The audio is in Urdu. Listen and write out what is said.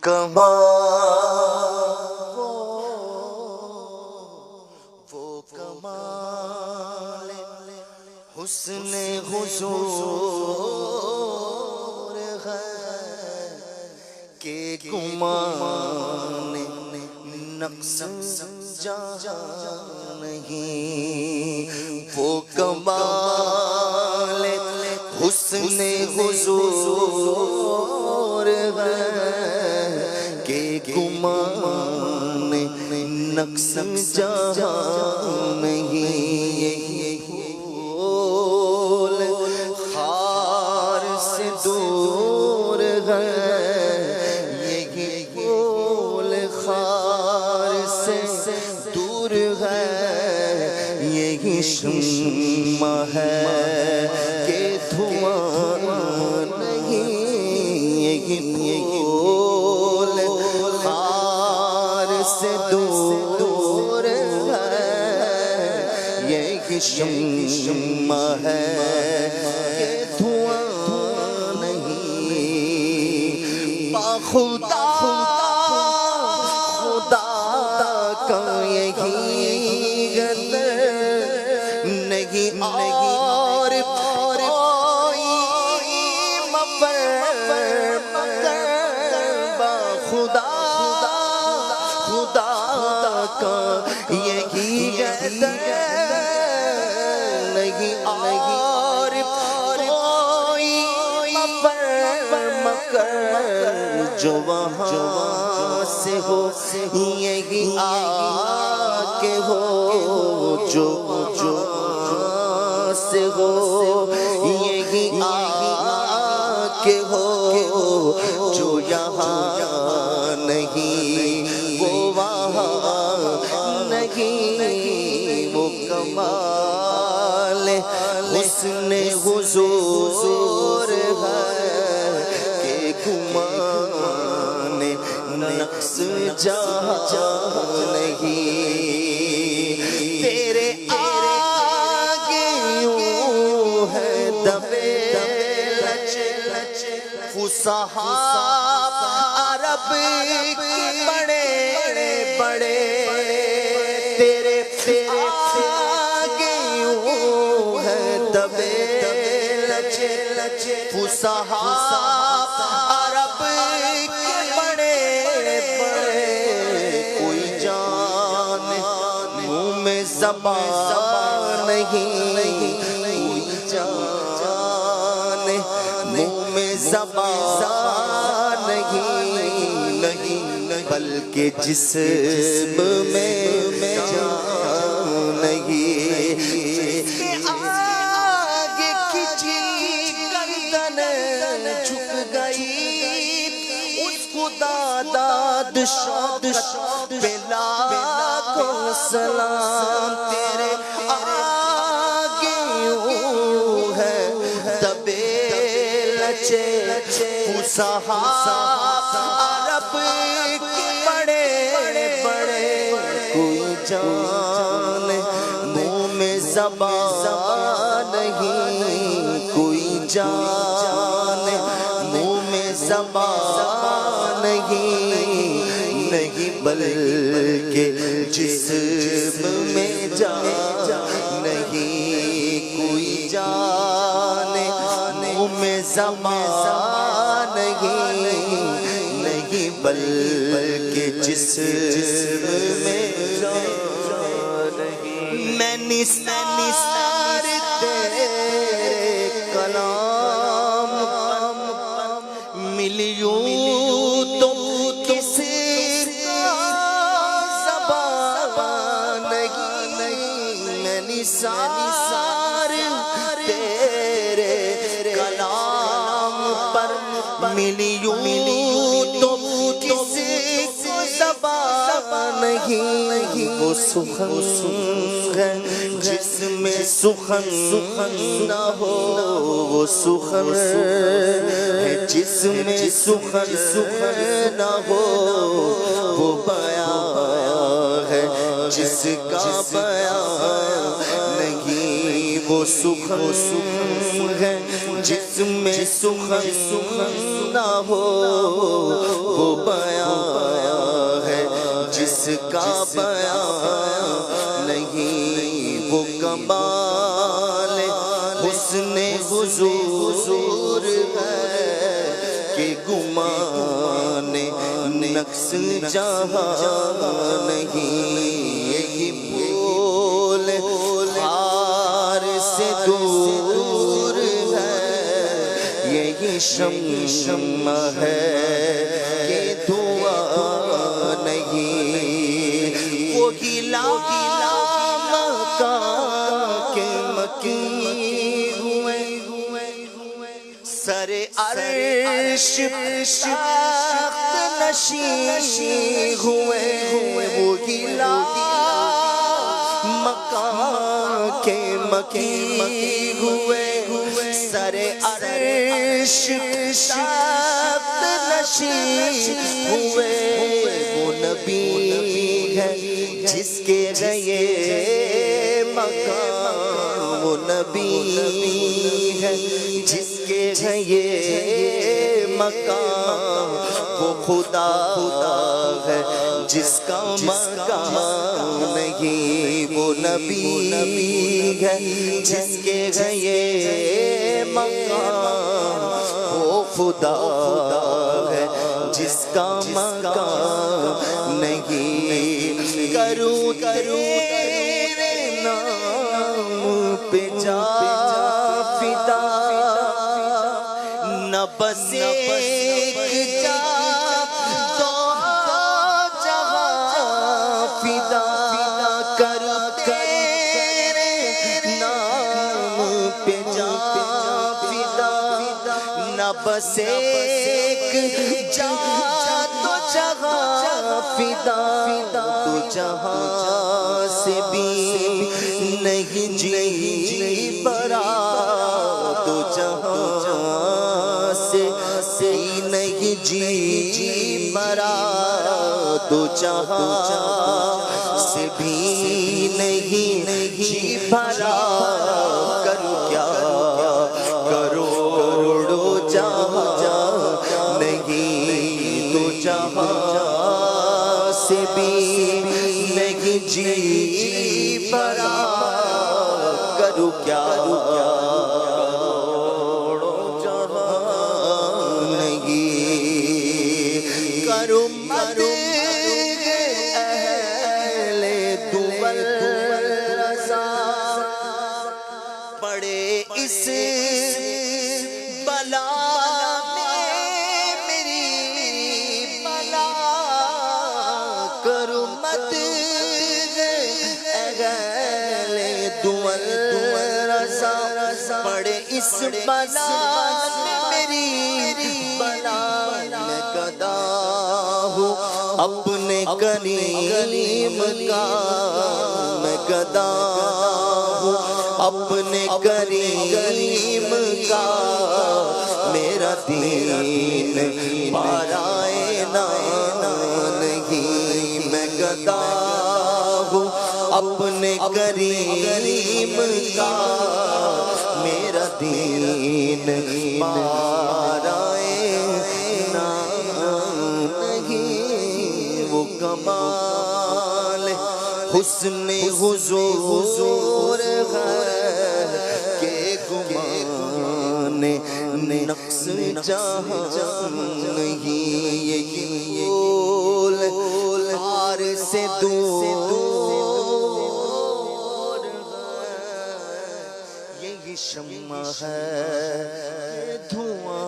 کمال حسن حضور ہے کہ گمان نقص جہاں نہیں، وہ کمال حسن حضور ہے کہ گمان نقص جہاں نہیں، خار سے دور ہے یہی پھول، خار سے دور ہے یہی شمع ہے کہ دھواں نہیں، یہی پھول خار سے دور ہے یہی شمع ہے کہ دھواں نہیں، خدا کا یہی قدر نہیں اور کوئی مگر خدا کا یہی قدر نہیں اور کوئی مگر جو وہاں سے ہو یہی آ کے ہو، جو سے ہو یہی آ کے ہو، جو یہاں نہیں وہ وہاں نہیں، وہ کمال حسن حضور ہے کہ گمان نقص جہاں نہیں، تیرے آگے یوں ہے دبے فصحا عرب کے بڑے بڑے، تیرے آگے یوں ہے دبے فصحا عرب کے بڑے بڑے، کوئی جان منہ میں زبان نہیں، کوئی جان منہ میں زبان نہیں، بلکہ جسم میں جان نہیں، آگے کھچی گردن جھک گئی اس خدا داد شوقت پہ لاکھوں سلام، تیرے آگے یوں ہے دبے لچے فصحا عرب کے بڑے بڑے، کوئی جان منہ میں زبان نہیں، کوئی جان منہ میں زبان نہیں، بلکہ جسم میں جان نہیں، کوئی جان منہ میں زبان نہیں، بلکہ جسم میں جان نہیں، میں نثار تیرے کلام ملیوں تو کسی کا زبان نہیں، میں نثار تیرے کلام پر ملیوں تو کسی کو زبان نہیں، وہ سخن ہے جس میں سخن نہ ہو، وہ سخن ہے جس میں سخن نہ ہو، وہ بیان ہے جس کا بیان نہیں، وہ سخن ہے جس میں سخن نہ ہو، وہ بیان کا بیان نہیں، وہ کمال حسن حضور ہے کہ گمان نقص جہاں نہیں، یہی بول ہار سے دور ہے، یہی شمع ہے کہ دھواں نہیں، وہ گلا مکان کے مکی ہوئے، سر عرش تخت نشین ہوئے، وہ گلا مکان کے مکی ہوئے، سر عرش تخت نشین ہوئے، وہ نبی ہے جس کے گئے مقام، وہ نبی ہے جس کے گئے مقام، وہ خدا ہے جس کا مقام نہیں، وہ نبی ہے جس کے گئے مقام، وہ خدا ہے جس کا مقام نہیں، کروں تیرے نام پہ جا فدا، نہ بس ایک جا تو جہاں فدا، کروں تیرے نام پہ جا فدا، نہ بس ایک جا تو جہاں فدا، تو جہاں سے بھی نہیں جی برا، تو جہاں سے نہیں جی مرا، تو جہاں سے بھی نہیں جی بھرا، کروں کیا کروڑوں جہاں نہیں، تو جہاں سے بھی نہیں جی بھرا، کروں کیا کروڑوں جہاں نہیں، کروں مد اہل دول رضا، پڑے اس بلا میں میری بلا، کروں مد اہل دول رضا، پڑے اس بلا میں میری بلا، میں گدا ہوں اپنے کریم کا، میں گدا ہوں اپنے کریم کا، میرا دین پارائے نہیں، میں گدا ہوں اپنے کریم کا، میرا دین پارائے نہیں، وہ کمال حسن حضور ہے کہ گمان نقص جہاں نہیں، یہی بول ہار سے دور ہے، یہی شمع ہے دھواں